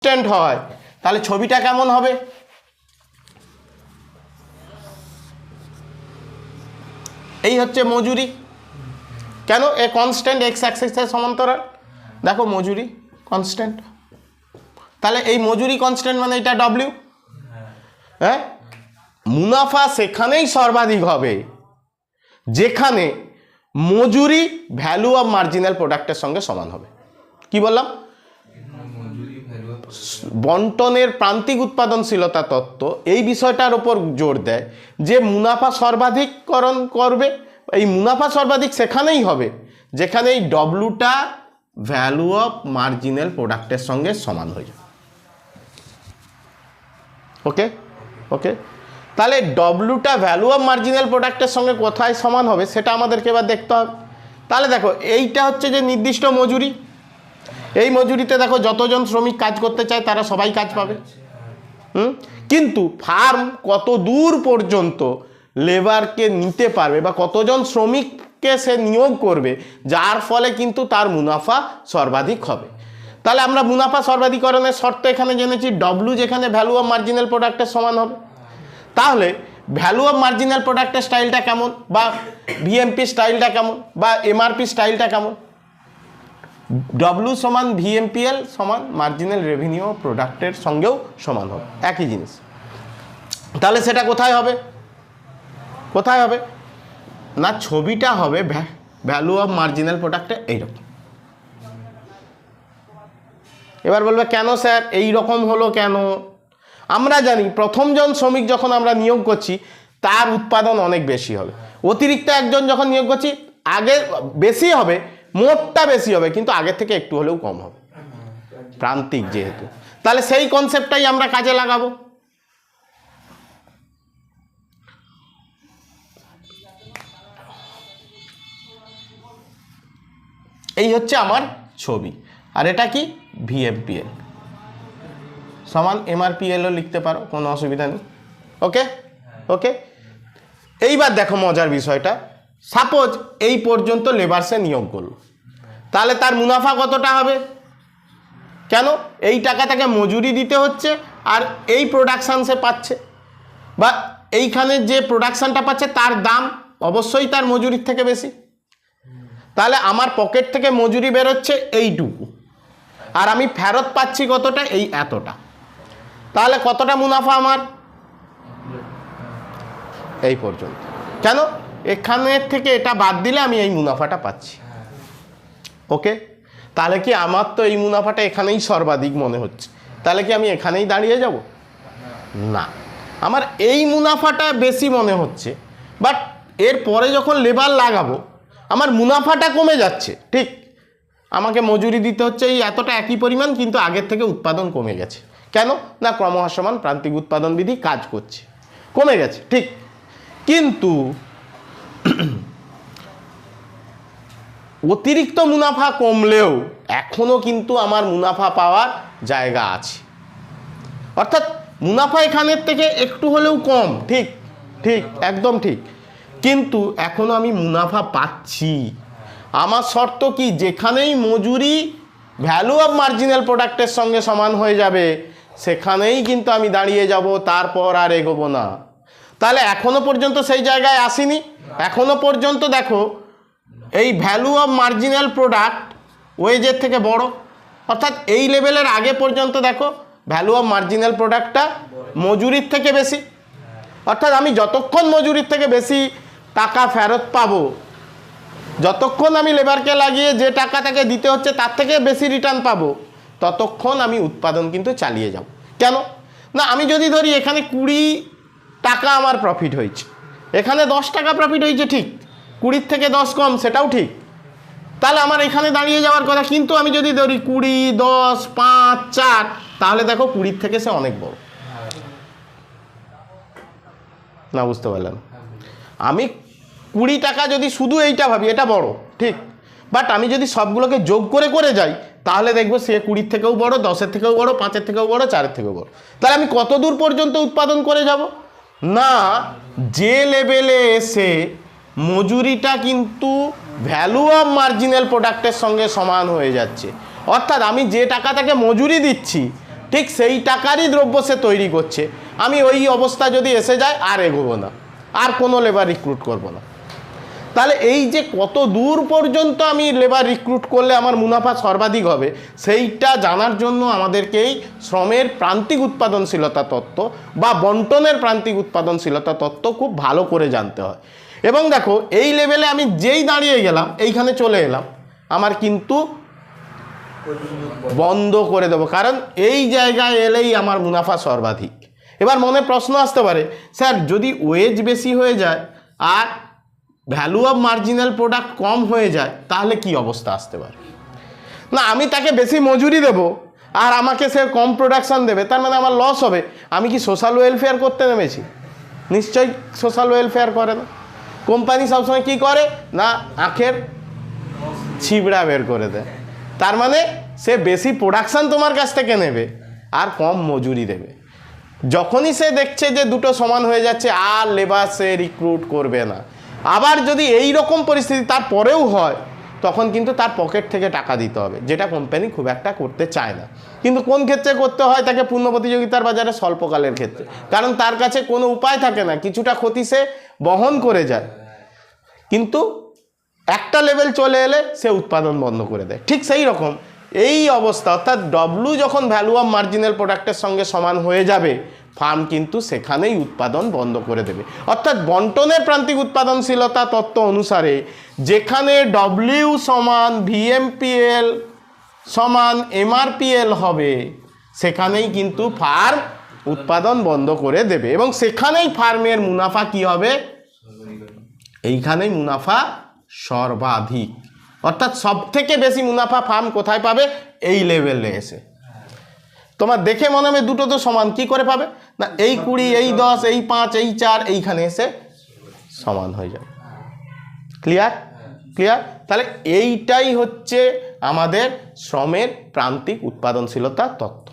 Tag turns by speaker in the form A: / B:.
A: Constant হয় তাহলে ছবিটা কেমন হবে? এই হচ্ছে মজুরি। কেন? এ কনস্ট্যান্ট এক্স অ্যাক্সিসের সমান্তরাল। দেখো মজুরি কনস্ট্যান্ট, তাহলে এই মজুরি কনস্ট্যান্ট মানে এটা ডব্লিউ। হ্যাঁ, মুনাফা সেখানেই সর্বাধিক হবে যেখানে মজুরি ভ্যালু অফ মার্জিনাল প্রোডাক্টের সঙ্গে সমান হবে। কি বললাম? বন্টনের প্রান্তিক উৎপাদনশীলতা তত্ত্ব এই বিষয়টার উপর জোর দেয় যে মুনাফা সর্বাধিককরণ করবে, এই মুনাফা সর্বাধিক সেখানেই হবে যেখানে এই ডব্লুটা ভ্যালু অফ মার্জিনাল প্রোডাক্টের সঙ্গে সমান হয়ে যাবে। ওকে ওকে, তাহলে ডব্লুটা ভ্যালু অফ মার্জিনাল প্রোডাক্টের সঙ্গে কোথায় সমান হবে সেটা আমাদেরকে এবার দেখতে হবে। তাহলে দেখো এইটা হচ্ছে যে নির্দিষ্ট মজুরি, এই মজুরিতে দেখো যতজন শ্রমিক কাজ করতে চায় তারা সবাই কাজ পাবে। কিন্তু ফার্ম কত দূর পর্যন্ত লেবারকে নিতে পারবে বা কতজন শ্রমিককে সে নিয়োগ করবে যার ফলে কিন্তু তার মুনাফা সর্বাধিক হবে। তাহলে আমরা মুনাফা সর্বাধিকরণের শর্ত এখানে জেনেছি ডব্লু যেখানে ভ্যালু অফ মার্জিনাল প্রোডাক্টের সমান হবে। তাহলে ভ্যালু অফ মার্জিনাল প্রোডাক্টের স্টাইলটা কেমন, বা ভিএমপি স্টাইলটা কেমন, বা এমআরপি স্টাইলটা কেমন? ডব্লু সমান ভিএমপিএল সমান মার্জিনাল রেভিনিউ প্রোডাক্টের সঙ্গেও সমান হবে, একই জিনিস। তাহলে সেটা কোথায় হবে? কোথায় হবে না, ছবিটা হবে ভ্যালু অফ মার্জিনাল প্রোডাক্টে এইরকম। এবার বলবে কেন স্যার এই রকম হলো কেন? আমরা জানি প্রথমজন শ্রমিক যখন আমরা নিয়োগ করছি তার উৎপাদন অনেক বেশি হবে, অতিরিক্ত একজন যখন নিয়োগ করছি আগে বেশি হবে, মোটটা বেশি হবে কিন্তু আগের থেকে একটু হলেও কম হবে, প্রান্তিক যেহেতু। তাহলে সেই কনসেপ্টটাই আমরা কাজে লাগাবো। এই হচ্ছে আমার ছবি, আর এটা কি ভিএমপিএল সমান এমআরপিএলও লিখতে পারো, কোনো অসুবিধা নেই। ওকে ওকে, এইবার দেখো মজার বিষয়টা, সাপোজ এই পর্যন্ত লেবার সে নিয়োগ করলো, তাহলে তার মুনাফা কতটা হবে? কেন? এই টাকা তাকে মজুরি দিতে হচ্ছে আর এই প্রোডাকশান সে পাচ্ছে, বা এইখানে যে প্রোডাকশানটা পাচ্ছে তার দাম অবশ্যই তার মজুরির থেকে বেশি। তাহলে আমার পকেট থেকে মজুরি বেরোচ্ছে এইটুকু আর আমি ফেরত পাচ্ছি কতটা? এই এতটা। তাহলে কতটা মুনাফা আমার? এই পর্যন্ত। কেন? এখানের থেকে এটা বাদ দিলে আমি এই মুনাফাটা পাচ্ছি। ওকে, তাহলে কি আমার তো এই মুনাফাটা এখানেই সর্বাধিক মনে হচ্ছে, তাহলে কি আমি এখানেই দাঁড়িয়ে যাব? না, আমার এই মুনাফাটা বেশি মনে হচ্ছে, বাট এর পরে যখন লেবার লাগাবো আমার মুনাফাটা কমে যাচ্ছে। ঠিক, আমাকে মজুরি দিতে হচ্ছে এই এতটা একই পরিমাণ কিন্তু আগের থেকে উৎপাদন কমে গেছে। কেন না, ক্রমহ্রাসমান প্রান্তিক উৎপাদন বিধি কাজ করছে, কমে গেছে। ঠিক, কিন্তু অতিরিক্ত মুনাফা কমলেও এখনো কিন্তু আমার মুনাফা পাওয়ার জায়গা আছে, অর্থাৎ মুনাফা এখানের থেকে একটু হলেও কম। ঠিক ঠিক, একদম ঠিক, কিন্তু এখনো আমি মুনাফা পাচ্ছি। আমার শর্ত কি, যেখানেই মজুরি ভ্যালু অফ মার্জিনাল প্রোডাক্টের সঙ্গে সমান হয়ে যাবে সেখানেই কিন্তু আমি দাঁড়িয়ে যাব, তারপর আর এগোবো না। তাহলে এখনো পর্যন্ত সেই জায়গায় আসিনি। এখনো পর্যন্ত দেখো এই ভ্যালু অফ মার্জিনাল প্রোডাক্ট ওয়েজের থেকে বড়, অর্থাৎ এই লেভেলের আগে পর্যন্ত দেখো ভ্যালু অফ মার্জিনাল প্রোডাক্টটা মজুরির থেকে বেশি। অর্থাৎ আমি যতক্ষণ মজুরির থেকে বেশি টাকা ফেরত পাবো, যতক্ষণ আমি লেবারকে লাগিয়ে যে টাকা তাকে দিতে হচ্ছে তার থেকে বেশি রিটার্ন পাবো, ততক্ষণ আমি উৎপাদন কিন্তু চালিয়ে যাব। কেন না, আমি যদি ধরি এখানে 20 টাকা আমার প্রফিট হয়েছে, এখানে 10 টাকা প্রফিট হয়েছে, ঠিক 20 থেকে 10 কম সেটাও ঠিক, তাহলে আমার এখানে দাঁড়িয়ে যাওয়ার কথা। কিন্তু আমি যদি ধরি 20, 10, 5, 4, তাহলে দেখো 20 থেকে সে অনেক বড়। না, বুঝতে পারলাম? আমি 20 টাকা যদি শুধু এইটা ভাবি এটা বড়, ঠিক, বাট আমি যদি সবগুলোকে যোগ করে করে যাই তাহলে দেখবো সে 20 থেকেও বড়, 10-এর থেকেও বড়, 5-এর থেকেও বড়, 4-এর থেকেও বড়। তাহলে আমি কত দূর পর্যন্ত উৎপাদন করে যাব না, যে লেভেলে এসে মজুরিটা কিন্তু ভ্যালু অফ মার্জিনাল প্রোডাক্টের সঙ্গে সমান হয়ে যাচ্ছে, অর্থাৎ আমি যে টাকা তাকে মজুরি দিচ্ছি ঠিক সেই টাকারই দ্রব্য সে তৈরি করছে, আমি ওই অবস্থা যদি এসে যায় আর এগোবো না, আর কোনো লেবার রিক্রুট করব না। তাহলে এই যে কত দূর পর্যন্ত আমি লেবার রিক্রুট করলে আমার মুনাফা সর্বাধিক হবে, সেইটা জানার জন্য আমাদেরকে এই শ্রমের প্রান্তিক উৎপাদনশীলতা তত্ত্ব বা বন্টনের প্রান্তিক উৎপাদনশীলতা তত্ত্ব খুব ভালো করে জানতে হয়। এবং দেখো এই লেভেলে আমি যেই দাঁড়িয়ে গেলাম, এইখানে চলে এলাম, আমার কিন্তু বন্ধ করে দেবো, কারণ এই জায়গায় এলেই আমার মুনাফা সর্বাধিক। এবার মনে প্রশ্ন আসতে পারে, স্যার যদি ওয়েজ বেশি হয়ে যায় আর ভ্যালু অফ মার্জিনাল প্রোডাক্ট কম হয়ে যায় তাহলে কি অবস্থা আসতে পারে? না, আমি তাকে বেশি মজুরি দেবো আর আমাকে সে কম প্রোডাকশান দেবে, তার মানে আমার লস হবে। আমি কি সোশ্যাল ওয়েলফেয়ার করতে নেমেছি? নিশ্চয়ই সোশ্যাল ওয়েলফেয়ার করে না। কোম্পানি সবসময় কি করে না, আখের ছিবড়া বের করে দেয়। তার মানে সে বেশি প্রোডাকশান তোমার কাছ থেকে নেবে আর কম মজুরি দেবে। যখনই সে দেখছে যে দুটো সমান হয়ে যাচ্ছে আর লেবার সে রিক্রুট করবে না। আবার যদি এই রকম পরিস্থিতি তারপরেও হয়, তখন কিন্তু তার পকেট থেকে টাকা দিতে হবে, যেটা কোম্পানি খুব একটা করতে চায় না। কিন্তু কোন ক্ষেত্রে করতে হয়? তাকে পূর্ণ প্রতিযোগিতার বাজারে স্বল্পকালের ক্ষেত্রে, কারণ তার কাছে কোনো উপায় থাকে না, কিছুটা ক্ষতি সে বহন করে যায়। কিন্তু একটা লেভেল চলে এলে সে উৎপাদন বন্ধ করে দেয়। ঠিক সেই রকম এই অবস্থা, অর্থাৎ ডব্লু যখন ভ্যালু অফ মার্জিনাল প্রোডাক্টের সঙ্গে সমান হয়ে যাবে, ফার্ম কিন্তু সেখানেই উৎপাদন বন্ধ করে দেবে। অর্থাৎ বন্টনের প্রান্তিক উৎপাদনশীলতা তত্ত্ব অনুসারে যেখানে ডব্লিউ সমান ভিএমপিএল সমান এমআরপিএল হবে, সেখানেই কিন্তু ফার্ম উৎপাদন বন্ধ করে দেবে এবং সেখানেই ফার্মের মুনাফা কি হবে? এইখানেই মুনাফা সর্বাধিক। অর্থাৎ সব থেকে বেশি মুনাফা ফার্ম কোথায় পাবে? এই লেভেলে এসে। তোমার দেখে মনে হবে দুটো তো সমান, কি করে পাবে? না, এই 20, এই 10, এই 5, এই 4 এইখানে এসে সমান হয়ে যাবে। ক্লিয়ার? ক্লিয়ার? তাহলে এইটাই হচ্ছে আমাদের শ্রমের প্রান্তিক উৎপাদনশীলতা তত্ত্ব।